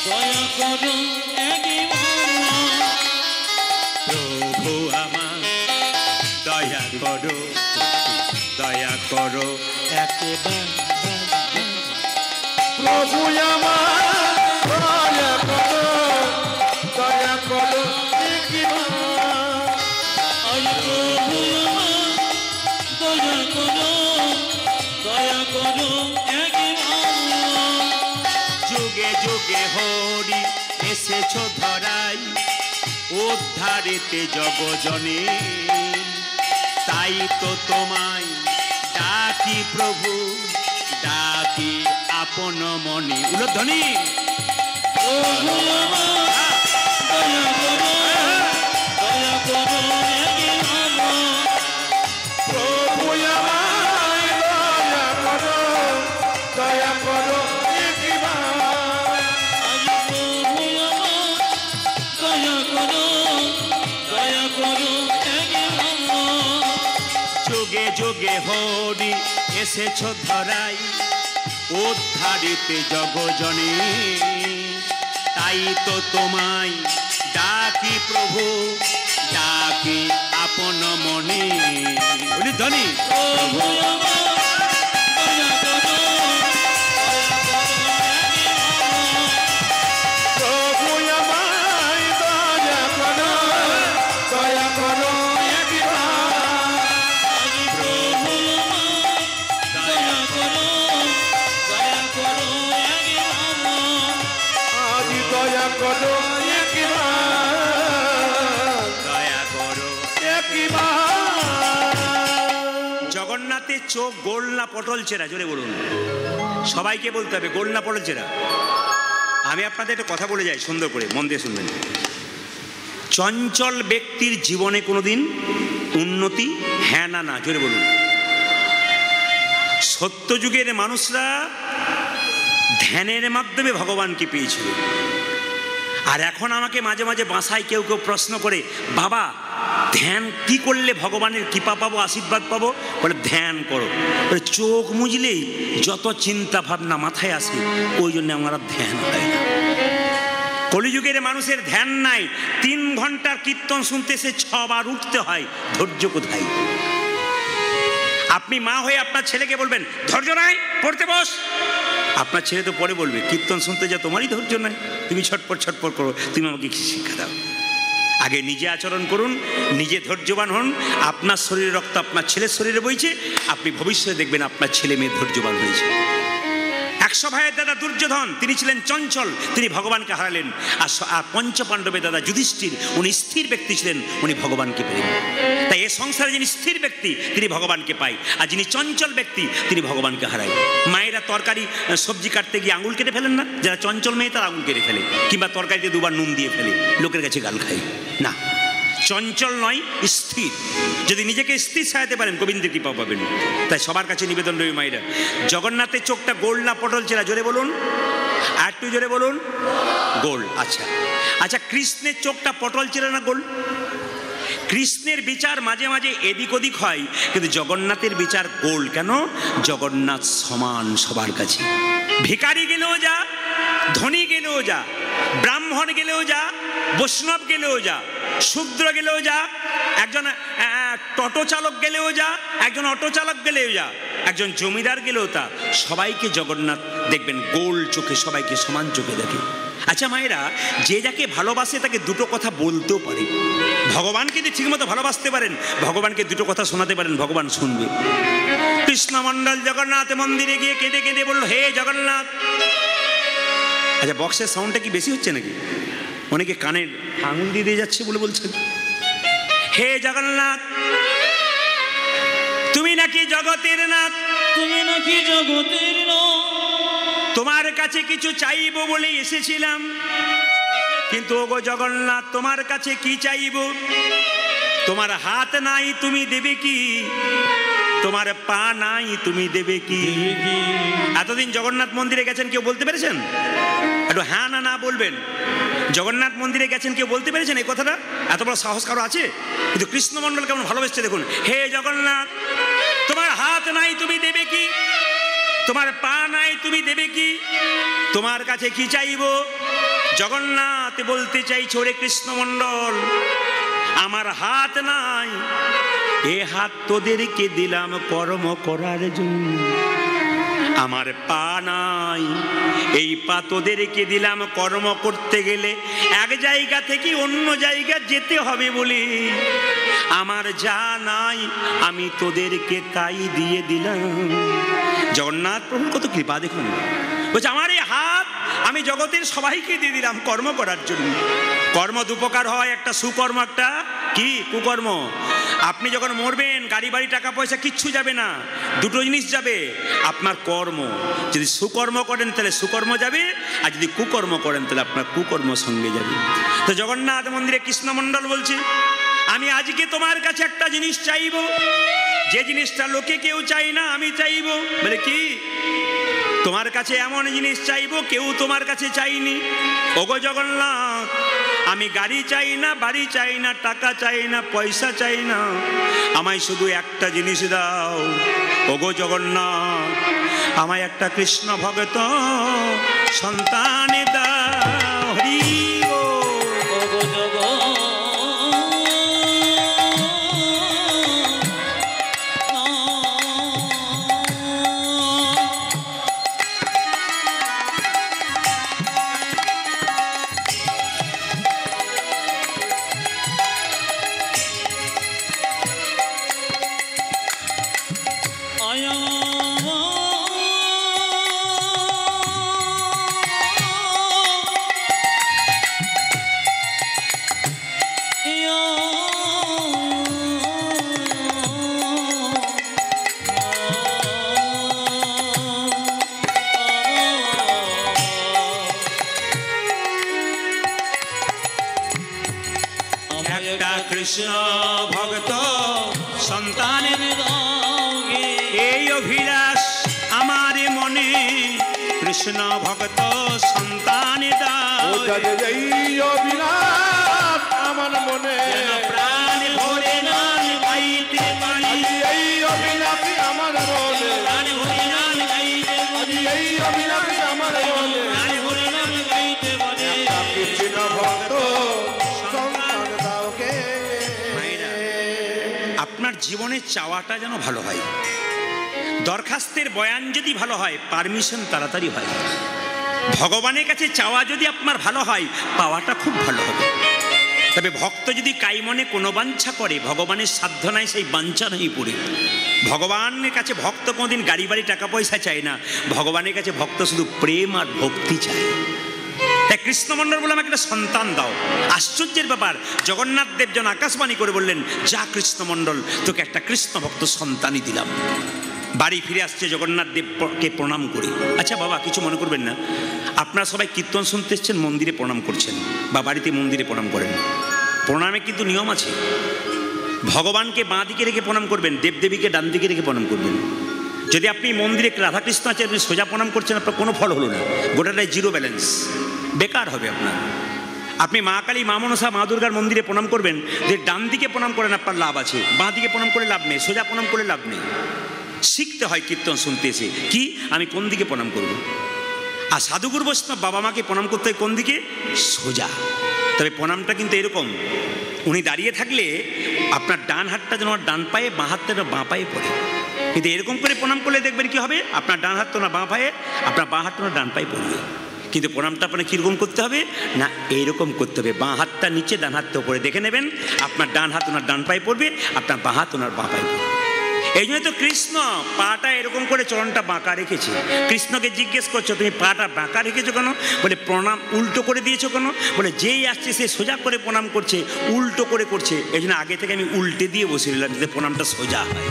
দয়া করো একবার। প্রভু আমার দয়া করো, দয়া করো একবার। প্রভু আমার দয়া করো, দয়া করো একবার। আয় প্রভু আমার দয়া করো, দয়া করো একবার। যুগে যুগে হরি এসেছ ধরাই, উদ্ধারেতে জগজনে, তাই তো তোমায় ডাকি প্রভু, ডাকি আপন মনে। উলধ্বনি প্রভু আমার দয়া করো, দয়া করো একবার। প্রভু আমার দয়া করো, দয়া করো একবার। আজ প্রভু আমার দয়া করো, দয়া করো একবার। যুগে যুগে হরি এসেছ ধরাই, উদ্ধারিতে জগজনে, তাই তো তোমায় ডাকি প্রভু, ডাকি আপন মনে। উলধ্বনি প্রভু আমার দয়া করো, দয়া করো একবার। প্রভু আমায় দয়া করো, দয়া করো একবার। আজ প্রভু আমায় দয়া করো, দয়া করো একবার। করো একবার, দয়া করো। একবার। জগন্নাথের চোখ গোল না পটল চেরা? জোরে বলুন, সবাইকে বলতে হবে গোল না পটল চেরা। আমি আপনাদের একটা কথা বলে যাই, সুন্দর করে মন দিয়ে শুনবেন। চঞ্চল ব্যক্তির জীবনে কোনোদিন উন্নতি হ্যাঁ না না, জোরে বলুন। সত্যযুগের মানুষরা ধ্যানের মাধ্যমে ভগবানকে পেয়েছিল। আর এখন আমাকে মাঝে মাঝে বাসায় কেউ কেউ প্রশ্ন করে, বাবা ধ্যান কি করলে ভগবানের কৃপা পাবো, আশীর্বাদ পাবো? বলে ধ্যান করো। বলে চোখ মুজলেই যত চিন্তা ভাবনা মাথায় আসে, ওই জন্য আমার আর ধ্যান হয় না। কলিযুগের মানুষের ধ্যান নাই। 3 ঘন্টার কীর্তন শুনতে সে 6 বার উঠতে হয়, ধৈর্য কোথায়? আপনি মা হয়ে আপনার ছেলেকে বলবেন ধৈর্য নাই, পড়তে বস। আপনার ছেলে তো পরে বলবে কীর্তন শুনতে যা তোমারই ধৈর্য নাই, তুমি ছটপট ছটপট করো, তুমি আমাকে কি শিক্ষা দাও? আগে নিজে আচরণ করুন, নিজে ধৈর্যবান হন। আপনার শরীরে রক্ত আপনার ছেলের শরীরে বইছে, আপনি ভবিষ্যতে দেখবেন আপনার ছেলে মেয়ে ধৈর্যবান হয়েছে। 100 ভাইয়ের দাদা দুর্যোধন, তিনি ছিলেন চঞ্চল, তিনি ভগবানকে হারালেন। আর পঞ্চপাণ্ডবের দাদা যুধিষ্ঠির, উনি স্থির ব্যক্তি ছিলেন, উনি ভগবানকে পেলেন। তাই এ সংসারে যিনি স্থির ব্যক্তি তিনি ভগবানকে পায়, আর যিনি চঞ্চল ব্যক্তি তিনি ভগবানকে হারায়। মায়েরা তরকারি সবজি কাটতে গিয়ে আঙুল কেটে ফেলেন না? যারা চঞ্চল মেয়ে তারা আঙুল কেটে ফেলে, কিংবা তরকারিতে 2 বার নুন দিয়ে ফেলে, লোকের কাছে গাল খায় না। চঞ্চল নয়, স্থির। যদি নিজেকে স্থির সাজাতে পারেন গোবিন্দের কৃপা পাবেন। তাই সবার কাছে নিবেদন রবি মায়েরা, জগন্নাথের চোখটা গোল না পটল চেরা? জোরে বলুন, আর একটু জোরে বলুন। গোল। আচ্ছা আচ্ছা, কৃষ্ণের চোখটা পটল চেরা না গোল? কৃষ্ণের বিচার মাঝে মাঝে এদিক ওদিক হয়, কিন্তু জগন্নাথের বিচার গোল। কেন? জগন্নাথ সমান সবার কাছে। ভিখারি গেলেও যা, ধনী গেলেও যা, ব্রাহ্মণ গেলেও যা, বৈষ্ণব গেলেও যা, শূদ্র গেলেও যা, একজন টোটো চালক গেলেও যা, একজন অটো চালক গেলেও যা, একজন জমিদার গেলেও তা, সবাইকে জগন্নাথ দেখবেন গোল চোখে, সবাইকে সমান চোখে দেখে। আচ্ছা মায়েরা, যে যাকে ভালোবাসে তাকে 2টো কথা বলতেও পারে। ভগবানকে যদি ঠিকমতো ভালোবাসতে পারেন, ভগবানকে 2টো কথা শোনাতে পারেন, ভগবান শুনবে। কৃষ্ণমণ্ডল জগন্নাথ মন্দিরে গিয়ে কেঁদে কেঁদে বলল, হে জগন্নাথ। আচ্ছা, বক্সের সাউন্ডটা কি বেশি হচ্ছে নাকি? অনেকে কানের আঙুল দিয়ে দিয়ে যাচ্ছে বলে বলছেন। হে জগন্নাথ, তুমি নাকি জগতের নাথ, তুমি নাকি জগতের নাথ, তোমার কাছে কিছু চাইব বলে এসেছিলাম, কিন্তু ওগো জগন্নাথ তোমার কাছে কি চাইব? তোমার হাত নাই, তুমি দেবে কি? তোমার পা নাই, তুমি দেবে কি? এতদিন জগন্নাথ মন্দিরে গেছেন, কেউ বলতে পেরেছেন? একটু হ্যাঁ না না বলবেন। জগন্নাথ মন্দিরে গেছেন, কেউ বলতে পেরেছেন এই কথাটা? এত বড় সাহস কারো আছে? কিন্তু কৃষ্ণমণ্ডল কেমন ভালোবেসছে দেখুন। হে জগন্নাথ, তোমার হাত নাই, তুমি দেবে কি? তোমার পা নাই, তুমি দেবে কি? তোমার কাছে কি চাইব? জগন্নাথ বলতে চাইছো, রে কৃষ্ণমণ্ডল, আমার হাত নাই, এ হাত তোদেরকে দিলাম কর্ম করার জন্য। আমার পা নাই, এই পা তোদেরকে দিলাম কর্ম করতে গেলে এক জায়গা থেকে অন্য জায়গা যেতে হবে বলে। আমার যা নাই আমি তোদেরকে তাই দিয়ে দিলাম। জগন্নাথ প্রভু কত কৃপা দেখুন। বলছে আমার এই হাত আমি জগতের সবাইকে দিয়ে দিলাম কর্ম করার জন্য। কর্ম 2 প্রকার হয়, একটা সুকর্ম, একটা কি কুকর্ম। আপনি যখন মরবেন গাড়ি বাড়ি টাকা পয়সা কিচ্ছু যাবে না, 2টো জিনিস যাবে, আপনার কর্ম। যদি সুকর্ম করেন তাহলে সুকর্ম যাবে, আর যদি কুকর্ম করেন তাহলে আপনার কুকর্ম সঙ্গে যাবে। তো জগন্নাথ মন্দিরে কৃষ্ণমণ্ডল বলছে, আমি আজকে তোমার কাছে একটা জিনিস চাইব, যে জিনিসটা লোকে কেউ চাই না আমি চাইব। বলে কি? তোমার কাছে এমন জিনিস চাইব কেউ তোমার কাছে চাইনি। ওগো জগন্নাথ, আমি গাড়ি চাই না, বাড়ি চাই না, টাকা চাই না, পয়সা চাই না, আমায় শুধু একটা জিনিস দাও। ওগো জগন্নাথ, আমায় একটা কৃষ্ণ ভগত সন্তান দাও। হরি ওগো জগন্নাথ। কৃষ্ণ ভক্ত সন্তানের দাও গে এই অভিলাষ আমার মনে, কৃষ্ণ ভক্ত সন্তানের দাও। ও যাদের এই অভিলাষ আমার মনে, যেন প্রাণ ভরে নাম গাইতে পারি, এই অভিলাষী আমার মনে, প্রাণ ভরে নাম গাইতে পারি, এই অভিলাষী আমার মনে, প্রাণ ভরে নাম গাইতে পারি। কৃষ্ণ ভক্ত সন্তান দাও গে। মায়েরা, আপনার জীবনে চাওয়াটা যেন ভালো হয়, দরখাস্তের বয়ান যদি ভালো হয়, পারমিশন তাড়াতাড়ি হয়। ভগবানের কাছে চাওয়া যদি আপনার ভালো হয়, পাওয়াটা খুব ভালো হবে। তবে ভক্ত যদি কাইমনে কোনো বাঞ্ছা করে, ভগবানের সাধ্য নাই সেই বাঞ্ছা নেই পড়ে। ভগবানের কাছে ভক্ত কোনোদিন গাড়ি বাড়ি টাকা পয়সা চায় না, ভগবানের কাছে ভক্ত শুধু প্রেম আর ভক্তি চায়। তাই কৃষ্ণমণ্ডল বলে আমাকে একটা সন্তান দাও। আশ্চর্যের ব্যাপার, জগন্নাথ দেব যেন আকাশবাণী করে বললেন, যা কৃষ্ণমণ্ডল, তোকে একটা কৃষ্ণ ভক্ত সন্তানই দিলাম। বাড়ি ফিরে আসছে জগন্নাথ দেবকে প্রণাম করি। আচ্ছা বাবা, কিছু মনে করবেন না, আপনারা সবাই কীর্তন শুনতে এসছেন, মন্দিরে প্রণাম করছেন বা বাড়িতে মন্দিরে প্রণাম করেন। প্রণামে কিন্তু নিয়ম আছে। ভগবানকে বাঁ দিকে রেখে প্রণাম করবেন, দেবদেবীকে ডান দিকে রেখে প্রণাম করবেন। যদি আপনি মন্দিরে রাধাকৃষ্ণ আছে, আপনি সোজা প্রণাম করছেন, আপনার কোনো ফল হলো না, গোটাটাই জিরো ব্যালেন্স, বেকার হবে আপনার। আপনি মা কালী, মা মনসা, মা দুর্গার মন্দিরে প্রণাম করবেন, যে ডান দিকে প্রণাম করেন আপনার লাভ আছে, বাঁ দিকে প্রণাম করে লাভ নেই, সোজা প্রণাম করে লাভ নেই। শিখতে হয় কীর্তন শুনতে এসে, কি আমি কোন দিকে প্রণাম করব। আর সাধুগুরু বৈষ্ণব বাবা মাকে প্রণাম করতে হয় কোন দিকে, সোজা। তবে প্রণামটা কিন্তু এরকম, উনি দাঁড়িয়ে থাকলে আপনার ডান হাতটা যেন ডান পায়ে, বাঁ হাতটা যেন বাঁ পায়ে পড়ে। কিন্তু এরকম করে প্রণাম করলে দেখবেন কি হবে, আপনার ডান হাত তো না বাঁ পায়ে, আপনার বাঁ হাত তো না ডান পায়ে পড়বে। কিন্তু প্রণামটা আপনার কীরকম করতে হবে না, এইরকম করতে হবে, বাঁ হাতটা নিচে, ডান হাতটা উপরে। দেখে নেবেন আপনার ডান হাত ওনার ডান পায়ে পড়বে, আপনার বাঁ হাত ওনার বাঁ পায়ে পড়বে। এই জন্য তো কৃষ্ণ পাটা এরকম করে, চরণটা বাঁকা রেখেছে। কৃষ্ণকে জিজ্ঞেস করছো, তুমি পাটা বাঁকা রেখেছো কেন? বলে প্রণাম উল্টো করে দিয়েছো কেন? বলে যেই আসছে সে সোজা করে প্রণাম করছে, উল্টো করে করছে, এই জন্য আগে থেকে আমি উল্টে দিয়ে বসে নিলাম যাতে প্রণামটা সোজা হয়।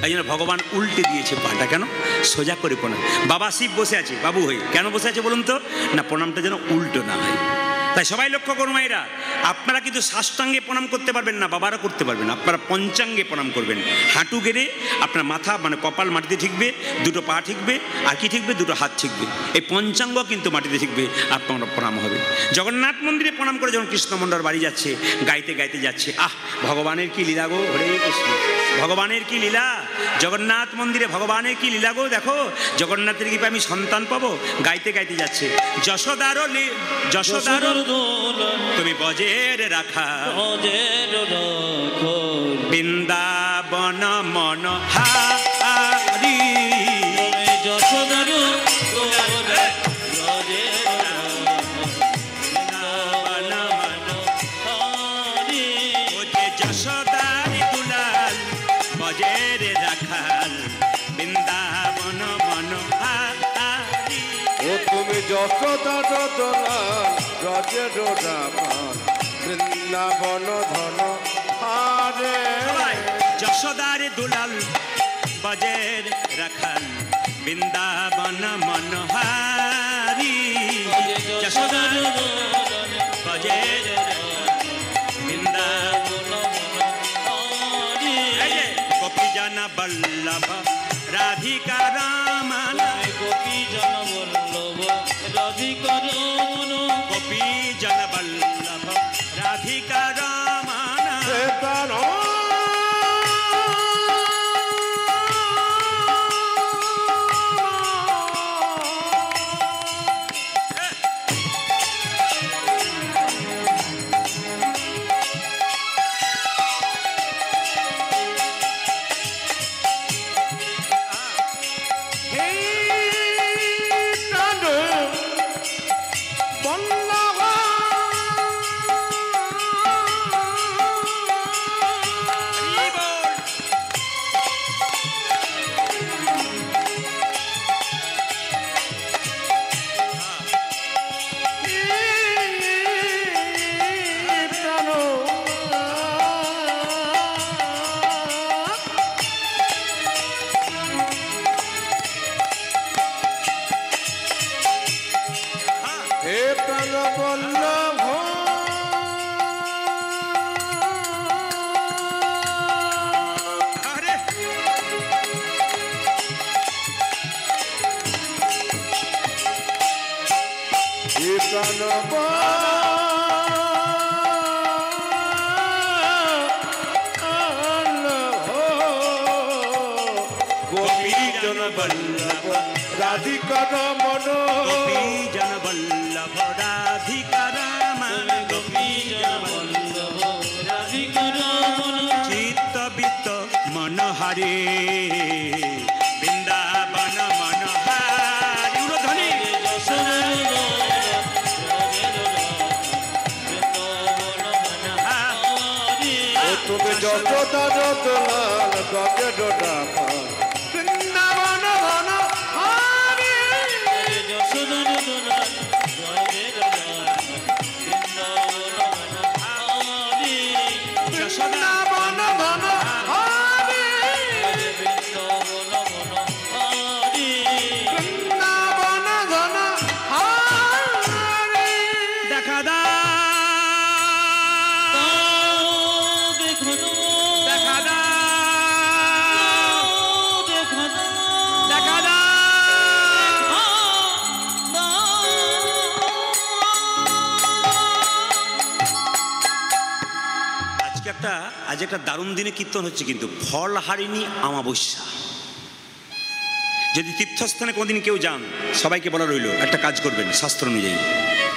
এই জন্য ভগবান উল্টে দিয়েছে পাটা, কেন? সোজা করে প্রণাম। বাবা শিব বসে আছে, বাবু হই কেন বসে আছে বলুন তো, না প্রণামটা যেন উল্টো না হয়। তাই সবাই লক্ষ্য করুন মায়েরা, আপনারা কিন্তু সাষ্টাঙ্গে প্রণাম করতে পারবেন না, বাবারা করতে পারবেন, আপনারা পঞ্চাঙ্গে প্রণাম করবেন। হাঁটু গেড়ে আপনার মাথা মানে কপাল মাটিতে ঠিকবে, দুটো পা ঠিকবে, আর কি ঠিকবে, দুটো হাত ঠিকবে। এই পঞ্চাঙ্গ কিন্তু মাটিতে ঠিকবে, আপনার প্রণাম হবে। জগন্নাথ মন্দিরে প্রণাম করে যখন কৃষ্ণমণ্ডল বাড়ি যাচ্ছে, গাইতে গাইতে যাচ্ছে, আহ ভগবানের কি লীলা গো, হরে কৃষ্ণ, ভগবানের কি লীলা। জগন্নাথ মন্দিরে ভগবানের কি লীলা গো, দেখো জগন্নাথের কৃপায় আমি সন্তান পাবো। গাইতে গাইতে যাচ্ছে, যশোদারো যশোদারো তুমি বজের রাখা, বৃন্দাবন মন হারি, যশোদারু যশোদারি দুলাল বজের রাখাল, বৃন্দাবন মন হারি। ও তুমি যশোদা দোলাল রজে রাখাল, বৃন্দাবন ধন হারে। যশোদার দুলাল বজের রাখাল, বৃন্দাবন মনোহারি। যশোদার বজের বৃন্দাবন মনোহারি। গোপী জন বল্লভ রাধিকা রামন, গোপী জন বল্লভ রাধিকা রমন, গোপী জন বল্লভ রাধিকা রামন। গোপীজন বল্লভ রাধিকার মন গোপীজন বল্লভ রাধিকার মন গোপীজন বল্লভ রাধিকার মন চিত্তবিত্ত মনোহরে বৃন্দাবন মনোহরি উর্ধ্বনি তুমি যশোদা যতলাল গজে ডাকা বৃন্দাবন ঘন হরি বৃন্দাবন ঘন হরি বৃন্দাবন ঘন হরি দেখা দা দেখা দা দেখা দা আজ একটা দারুণ দিনে কীর্তন হচ্ছে, কিন্তু ফল হারিনি অমাবস্যা। যদি তীর্থস্থানে কোনোদিন কেউ যান, সবাইকে বলা রইল একটা কাজ করবেন শাস্ত্র অনুযায়ী।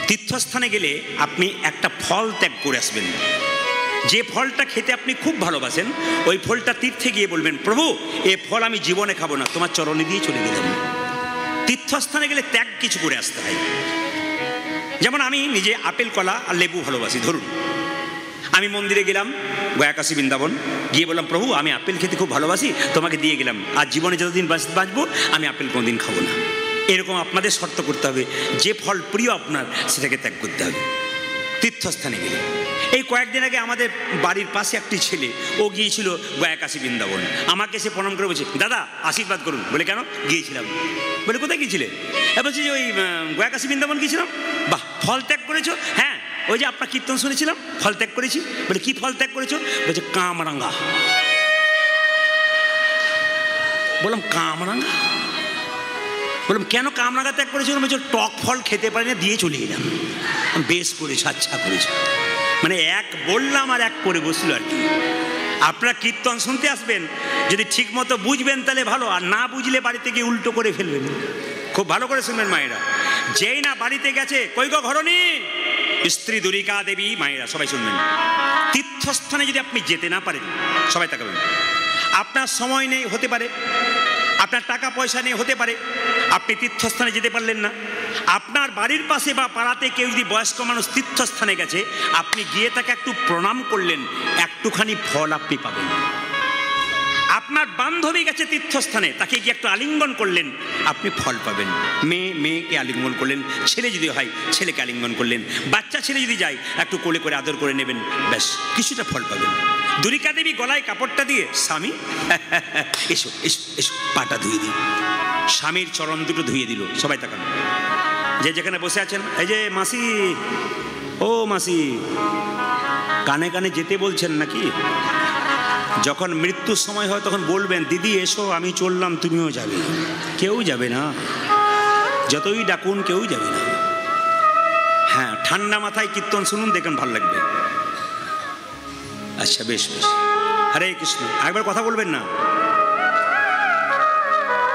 তীর্থস্থানে গেলে আপনি একটা ফল ত্যাগ করে আসবেন। যে ফলটা খেতে আপনি খুব ভালোবাসেন, ওই ফলটা তীর্থে গিয়ে বলবেন, প্রভু এ ফল আমি জীবনে খাবো না, তোমার চরণে দিয়ে চলে গেলাম। তীর্থস্থানে গেলে ত্যাগ কিছু করে আসতে হয়। যেমন আমি নিজে আপেল, কলা আর লেবু ভালোবাসি। ধরুন আমি মন্দিরে গেলাম, গয়াকাশী বৃন্দাবন, গিয়ে বললাম, প্রভু আমি আপেল খেতে খুব ভালোবাসি, তোমাকে দিয়ে গেলাম, আর জীবনে যতদিন বাঁচবো আমি আপেল কোনোদিন খাবো না। এরকম আপনাদের শর্ত করতে হবে, যে ফল প্রিয় আপনার সেটাকে ত্যাগ করতে হবে তীর্থস্থানে গেলে। এই কয়েকদিন আগে আমাদের বাড়ির পাশে একটি ছেলে, ও গিয়েছিল গয়াকাশী বৃন্দাবন। আমাকে সে প্রণাম করে বলছে, দাদা আশীর্বাদ করুন। বলে কেন? গিয়েছিলাম। বলে কোথায় গিয়েছিলে? বলছি যে ওই গয়াকাশী বৃন্দাবন গিয়েছিলাম। বাহ, ফল ত্যাগ করেছো? হ্যাঁ, ওই যে আপনার কীর্তন শুনেছিলাম, ফল ত্যাগ করেছি। বলে কি ফল ত্যাগ করেছো? বলছে কামরাঙ্গা। বললাম কামরাঙ্গা? বললাম কেন কামরাঙ্গা ত্যাগ করেছিল? বলছে টক ফল খেতে পারি না, দিয়ে চলে এলাম। বেশ করেছ, আচ্ছা করেছ। মানে এক বললাম আর এক করে বসলো আর কি। আপনারা কীর্তন শুনতে আসবেন, যদি ঠিক মতো বুঝবেন তাহলে ভালো, আর না বুঝলে বাড়িতে গিয়ে উল্টো করে ফেলবেন। খুব ভালো করে শুনবেন মায়েরা। যেই না বাড়িতে গেছে, কই গো ঘরণী, স্ত্রী দুরিকা দেবী, মায়েরা সবাই শুনবেন। তীর্থস্থানে যদি আপনি যেতে না পারেন, সবাই তাকাবেন। আপনার সময় নেই হতে পারে, আপনার টাকা পয়সা নেই হতে পারে, আপনি তীর্থস্থানে যেতে পারলেন না। আপনার বাড়ির পাশে বা পাড়াতে কেউ যদি বয়স্ক মানুষ তীর্থস্থানে গেছে, আপনি গিয়ে তাকে একটু প্রণাম করলেন, একটুখানি ফল আপনি পাবেন। আপনার বান্ধবী গেছে তীর্থস্থানে, তাকে গিয়ে একটু আলিঙ্গন করলেন, আপনি ফল পাবেন। মেয়েকে আলিঙ্গন করলেন, ছেলে যদি হয় ছেলেকে আলিঙ্গন করলেন, বাচ্চা ছেলে যদি যায় একটু কোলে করে আদর করে নেবেন, ব্যাস কিছুটা ফল পাবেন। দুরিকা দেবী গলায় কাপড়টা দিয়ে, স্বামী এসো এসো এসো, পাটা ধুয়ে দিই। স্বামীর চরণ দুটো ধুয়ে দিল। সবাই তাকান, যে যেখানে বসে আছেন। এই যে মাসি, ও মাসি, কানে কানে যেতে বলছেন নাকি? যখন মৃত্যুর সময় হয় তখন বলবেন, দিদি এসো আমি চললাম, তুমিও যাবে। কেউ যাবে না, যতই ডাকুন কেউ যাবে না। হ্যাঁ, ঠান্ডা মাথায় কীর্তন শুনুন, দেখুন ভালো লাগবে। আচ্ছা বেশ বেশ, হরে কৃষ্ণ। একবার কথা বলবেন না?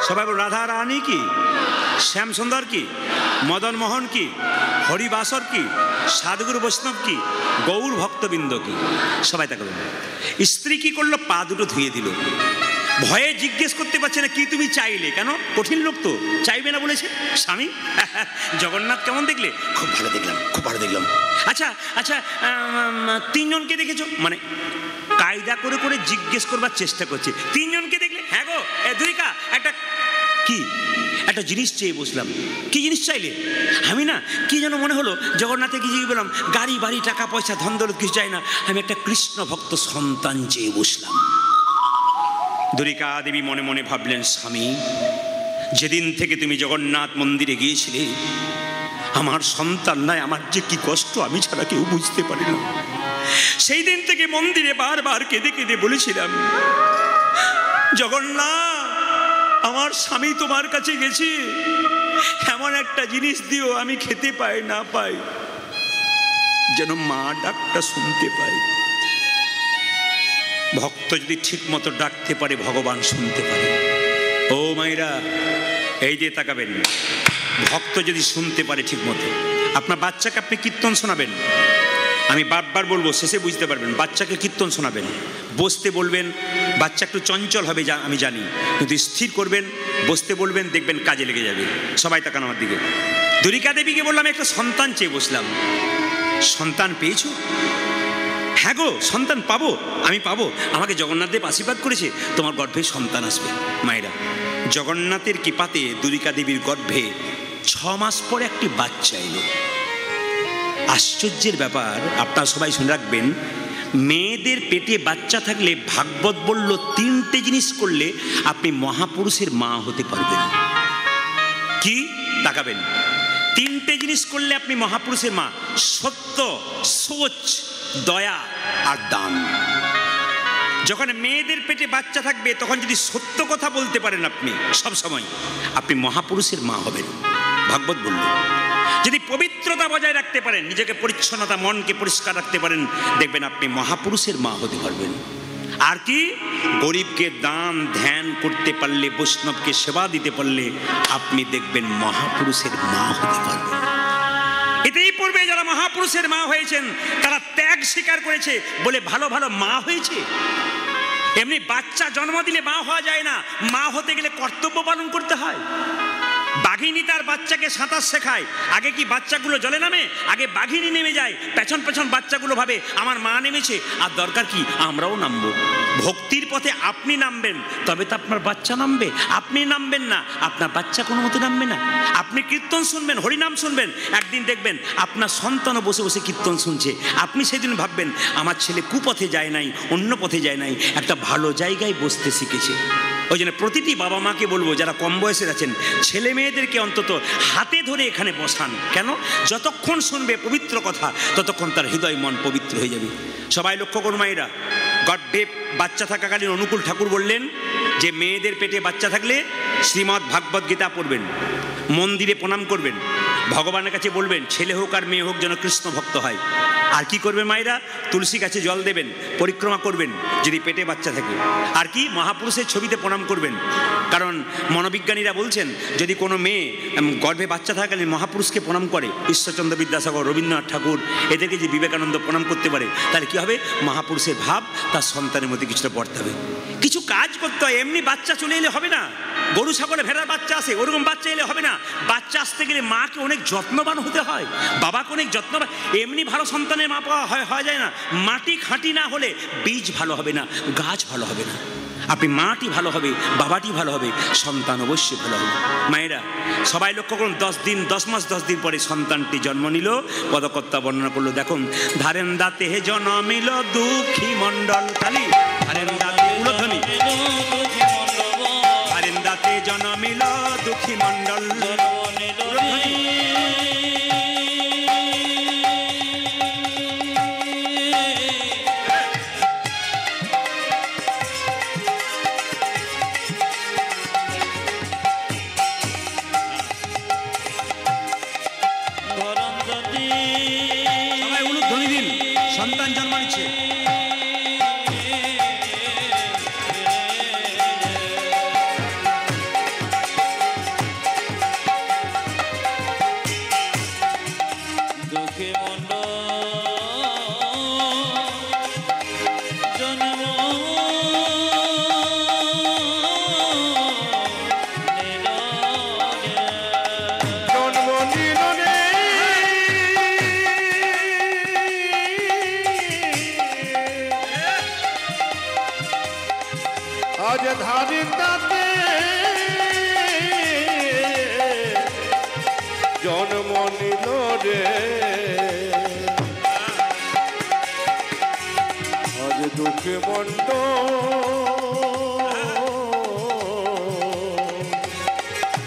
সবাই বল, রাধা রানী কি, শ্যাম সুন্দর কি, মদন মোহন কি, হরিবাসর কি, সাধুগুরু বৈষ্ণব কি, গৌর ভক্তবৃন্দ কি। সবাই তাকে বলবেন। স্ত্রী কি করলো? পা দুটো ধুয়ে দিল। ভয়ে জিজ্ঞেস করতে পারছে না, কি তুমি চাইলে? কেন? কঠিন লোক তো, চাইবে না বলেছে। স্বামী জগন্নাথ কেমন দেখলে? খুব ভালো দেখলাম, খুব ভালো দেখলাম। আচ্ছা আচ্ছা, তিনজনকে দেখেছো? মানে কায়দা করে করে জিজ্ঞেস করবার চেষ্টা করছে, তিনজনকে দেখলে? হ্যাঁ গো দুরিকা, একটা কি একটা জিনিস চেয়ে বসলাম। কি জিনিস চাইলে? আমি না কি যেন মনে হলো জগন্নাথে গিয়ে বললাম, গাড়ি বাড়ি টাকা পয়সা ধন দৌলত কিছু চাই না, আমি একটা কৃষ্ণ ভক্ত সন্তান চেয়ে বসলাম। দুরিকা দেবী মনে মনে ভাবলেন, স্বামী যেদিন থেকে তুমি জগন্নাথ মন্দিরে গিয়েছিলে, আমার সন্তান নাই, আমার যে কি কষ্ট আমি ছাড়া কেউ বুঝতে পারি না। সেই দিন থেকে মন্দিরে বারবার কেঁদে কেঁদে বলেছিলাম, জগন্নাথ আমার স্বামী তোমার কাছে গেছি, এমন একটা জিনিস দিও, আমি খেতে পাই না পাই, যেন মা ডাকটা শুনতে পাই। ভক্ত যদি ঠিক মতো ডাকতে পারে, ভগবান শুনতে পারে। ও মায়েরা, এই যে তাকাবেন, ভক্ত যদি শুনতে পারে ঠিক মতো, আপনার বাচ্চাকে আপনি কীর্তন শোনাবেন, আমি বারবার বলবো, শেষে বুঝতে পারবেন। বাচ্চাকে কীর্তন শোনাবেন, বসতে বলবেন, বাচ্চা একটু চঞ্চল হবে আমি জানি, কিন্তু স্থির করবেন, বসতে বলবেন, দেখবেন কাজে লেগে যাবে। সবাই তাকান আমার দিকে। দুরিকা দেবীকে বললাম একটা সন্তান চেয়ে বসলাম, সন্তান পেয়েছো? হ্যাঁ গো, সন্তান পাবো, আমি পাবো, আমাকে জগন্নাথ দেব আশীর্বাদ করেছে, তোমার গর্ভে সন্তান আসবে। মায়েরা, জগন্নাথের কৃপাতে দুরিকা দেবীর গর্ভে 6 মাস পরে একটি বাচ্চা এলো। আশ্চর্যের ব্যাপার, আপনারা সবাই শুনে রাখবেন, মেয়েদের পেটে বাচ্চা থাকলে ভাগবত বলল 3টে জিনিস করলে আপনি মহাপুরুষের মা হতে পারবেন। কি? তাকাবেন, 3টে জিনিস করলে আপনি মহাপুরুষের মা: সত্য, সোচ, দয়া আর দান। যখন মেয়েদের পেটে বাচ্চা থাকবে, তখন যদি সত্য কথা বলতে পারেন আপনি সব সময়, আপনি মহাপুরুষের মা হবেন, ভাগবত বলল। যদি পবিত্রতা বজায় রাখতে পারেন, নিজেকে পরিচ্ছন্নতা, মনকে পরিষ্কার রাখতে পারেন, দেখবেন আপনি মহাপুরুষের মা হতে পারবেন। আর কি? গরিবকে দান ধ্যান করতে পারলে, বৈষ্ণবকে সেবা দিতে পারলে, আপনি দেখবেন মহাপুরুষের মা হতে পারবেন। এতেই পূর্বে যারা মহাপুরুষের মা হয়েছেন, তারা ত্যাগ স্বীকার করেছে বলে ভালো ভালো মা হয়েছে। এমনি বাচ্চা জন্ম দিলে মা হওয়া যায় না, মা হতে গেলে কর্তব্য পালন করতে হয়। বাঘিনী তার বাচ্চাকে সাঁতার শেখায়, আগে কি বাচ্চাগুলো জলে নামে? আগে বাঘিনী নেমে যায়, পেছন পেছন বাচ্চাগুলো ভাবে আমার মা নেমেছে, আর দরকার কি আমরাও নামবো। ভক্তির পথে আপনি নামবেন, তবে তো আপনার বাচ্চা নামবে। আপনি নামবেন না, আপনার বাচ্চা কোনো মতে নামবে না। আপনি কীর্তন শুনবেন, হরিনাম শুনবেন, একদিন দেখবেন আপনার সন্তানও বসে বসে কীর্তন শুনছে। আপনি সেদিন ভাববেন আমার ছেলে কুপথে যায় নাই, অন্য পথে যায় নাই, একটা ভালো জায়গায় বসতে শিখেছে। ওই জন্য প্রতিটি বাবা মাকে বলবো, যারা কম বয়সের আছেন, ছেলে মেয়েদেরকে অন্তত হাতে ধরে এখানে বসান। কেন? যতক্ষণ শুনবে পবিত্র কথা, ততক্ষণ তার হৃদয় মন পবিত্র হয়ে যাবে। সবাই লক্ষ্য করুন মায়েরা, গর্ভে বাচ্চা থাকাকালীন অনুকূল ঠাকুর বললেন যে মেয়েদের পেটে বাচ্চা থাকলে শ্রীমদ্ ভাগবত গীতা পড়বেন, মন্দিরে প্রণাম করবেন, ভগবানের কাছে বলবেন ছেলে হোক আর মেয়ে হোক যেন কৃষ্ণ ভক্ত হয়। আর কি করবেন মায়েরা? তুলসী গাছে জল দেবেন, পরিক্রমা করবেন যদি পেটে বাচ্চা থাকে। আর কি? মহাপুরুষের ছবিতে প্রণাম করবেন, কারণ মনোবিজ্ঞানীরা বলছেন যদি কোনো মেয়ে গর্ভে বাচ্চা থাকাকালীন মহাপুরুষকে প্রণাম করে, ঈশ্বরচন্দ্র বিদ্যাসাগর, রবীন্দ্রনাথ ঠাকুর, এদেরকে যে বিবেকানন্দ প্রণাম করতে পারে, তাহলে কি হবে? মহাপুরুষের ভাব তার সন্তানের মধ্যে কিছুটা বর্তাবে। কিছু কাজ করতে হয়, এমনি বাচ্চা চলে এলে হবে না। গরু ছাগলে ভেড়ার বাচ্চা আসে, ওরকম বাচ্চা এলে হবে না। বাচ্চা আসতে গেলে মাকে অনেক যত্নবান হতে হয়, বাবাকে অনেক যত্নবান। এমনি ভালো সন্তানের মা পাওয়া হয় যায় না। মাটি খাঁটি না হলে বীজ ভালো হবে না, গাছ ভালো হবে না। আপনি মাটি ভালো হবে, বাবাটি ভালো হবে, সন্তান অবশ্যই ভালো হবে। মায়েরা সবাই লক্ষ্য করুন, 10 মাস 10 দিন পরে সন্তানটি জন্ম নিল। পদকর্তা বর্ণনা করলো, দেখুন, ধারেন দাতে জন্মিল দুঃখী মণ্ডল কালী, ধারেন দাতে উলধ্বনি, ধারেন দাতে জন্মিল দুঃখী মণ্ডল। সন্তান জন্ম নিচ্ছে। দুঃখী মণ্ডল জন্ম আজ ধারের দাতে জন্ম নিল রে, আজ দুঃখে মন্ড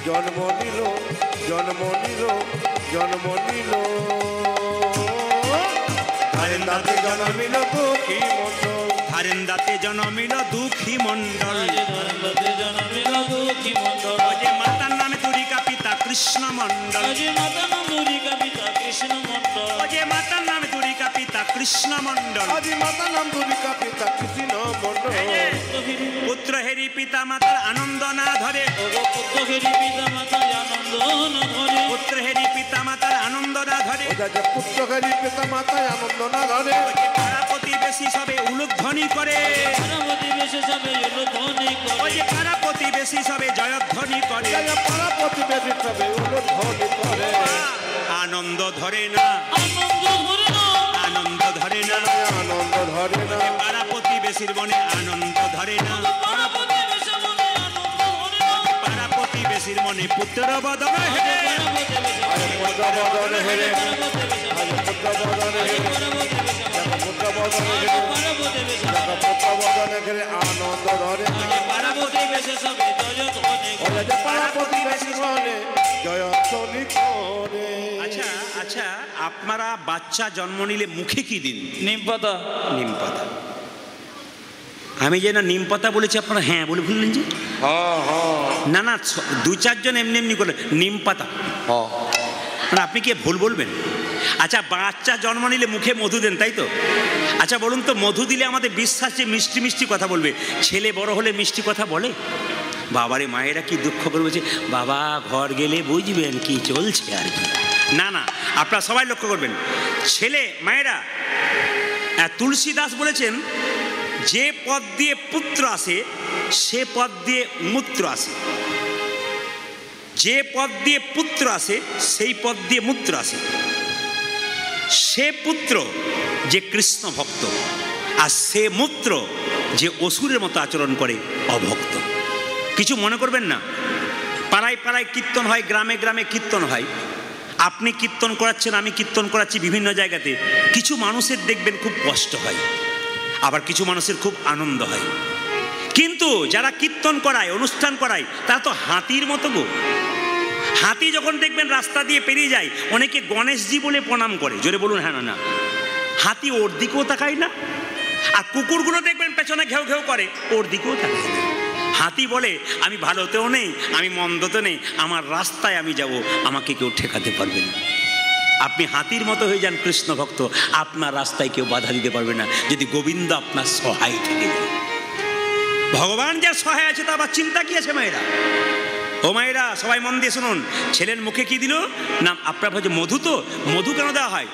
জন্ম নিল, জন্ম নিল, জন্ম নিল, ধারের দাতে জন্মিল দুঃখী মন্ডল, ধারেন দাতে জন্মিল দুঃখী মণ্ডল। জন্মিল দুঃখী মণ্ডল। মাতার নামে তুরি নন্দুরিকা পিতা কৃষ্ণ মণ্ডল, অজয় মাতা নন্দুরিকা পিতা কৃষ্ণ মণ্ডল, অজয় মাতার নাম দুরিকা পিতা কৃষ্ণ মণ্ডল, আজি মাতা নাম দুরিকা পিতা কৃষ্ণ মণ্ডল। পুত্র হেরি পিতা মাতার আনন্দ না ধরে, পুত্র হেরি পিতা মাতা আনন্দ না ধরে, পুত্র হেরি পিতা মাতার আনন্দ না ধরে, ওজা পুত্রকারী পিতা মাতায় আনন্দ না ধরে, পাড়া প্রতিবেশী সবে উলুধ্বনি করে, পার্বতী বেশে সবে ধ্বনি করে, ওই যে পাড়া প্রতিবেশী সবে জয়ধ্বনি করে, পাড়া প্রতিবেশী সবে উলুধ্বনি করে। আনন্দ ধরে না, আনন্দ ধরে না, আনন্দ ধরে না, আনন্দ ধরে না, পাড়া প্রতিবেশীর মনে আনন্দ ধরে না, পার্বতী বেশে মনে আনন্দ ধরে না, পাড়া প্রতিবেশীর মনে পুত্র বদন হেরে, পার্বতী বেশে আরে পুত্র বদন হেরে, আরে পুত্র বদন হেরে, পুত্র বদন হেরে, পার্বতী বেশে পুত্র বদন হেরে আনন্দ ধরে না। পার্বতী বেশে সবে জয় ধ্বনি করে। ওজা পাড়া প্রতিবেশী মনে জয়ধ্বনি করে। আচ্ছা আচ্ছা, আপনারা বাচ্চা জন্ম নিলে মুখে কি দিন? নিম পাতা, নিম পাতা। আমি যে না নিম পাতা বলেছি, আপনারা হ্যাঁ বলে ভুললেন যে? হ্যাঁ হ্যাঁ না না, দু চারজন এমনি এমনি করে নিম পাতা, হ্যাঁ। মানে আপনি কি ভুল বলবেন? আচ্ছা, বাচ্চা জন্ম নিলে মুখে মধু দেন, তাই তো? আচ্ছা বলুন তো, মধু দিলে আমাদের বিশ্বাস যে মিষ্টি মিষ্টি কথা বলবে, ছেলে বড় হলে মিষ্টি কথা বলে? বাবারে মায়েরা কি দুঃখ করবে যে বাবা ঘর গেলে বুঝবেন কি চলছে আর কি। না না, আপনারা সবাই লক্ষ্য করবেন, ছেলে মায়েরা, তুলসী দাস বলেছেন, যে পদ দিয়ে পুত্র আসে সে পদ দিয়ে মূত্র আসে, যে পদ দিয়ে পুত্র আসে সেই পদ দিয়ে মূত্র আসে। সে পুত্র যে কৃষ্ণ ভক্ত, আর সে মূত্র যে অসুরের মতো আচরণ করে অভক্ত। কিছু মনে করবেন না, পাড়ায় পাড়ায় কীর্তন হয়, গ্রামে গ্রামে কীর্তন হয়, আপনি কীর্তন করাচ্ছেন, আমি কীর্তন করাচ্ছি বিভিন্ন জায়গাতে, কিছু মানুষের দেখবেন খুব কষ্ট হয়, আবার কিছু মানুষের খুব আনন্দ হয়। কিন্তু যারা কীর্তন করায়, অনুষ্ঠান করায়, তারা তো হাতির মতো গো। হাতি যখন দেখবেন রাস্তা দিয়ে পেরিয়ে যায়, অনেকে গণেশজি বলে প্রণাম করে, জোরে বলুন হ্যাঁ না না। হাতি ওর দিকেও তাকায় না, আর কুকুরগুলো দেখবেন পেছনে ঘেউ ঘেউ করে, ওর দিকেও তাকায় না। হাতি বলে আমি ভালোতেও নেই, আমি মন্দতে নেই, আমার রাস্তায় আমি যাব, আমাকে কেউ ঠেকাতে পারবে না। আপনি হাতির মতো হয়ে যান কৃষ্ণ ভক্ত, আপনার রাস্তায় কেউ বাধা দিতে পারবে না, যদি গোবিন্দ আপনার সহায় থেকে যায়। ভগবান যার সহায় আছে, তা আবার চিন্তা কি আছে মায়েরা? ও মায়েরা সবাই মন দিয়ে শুনুন, ছেলের মুখে কি দিল? না আপনার ভাবছে মধু, তো মধু কেন দেওয়া হয়?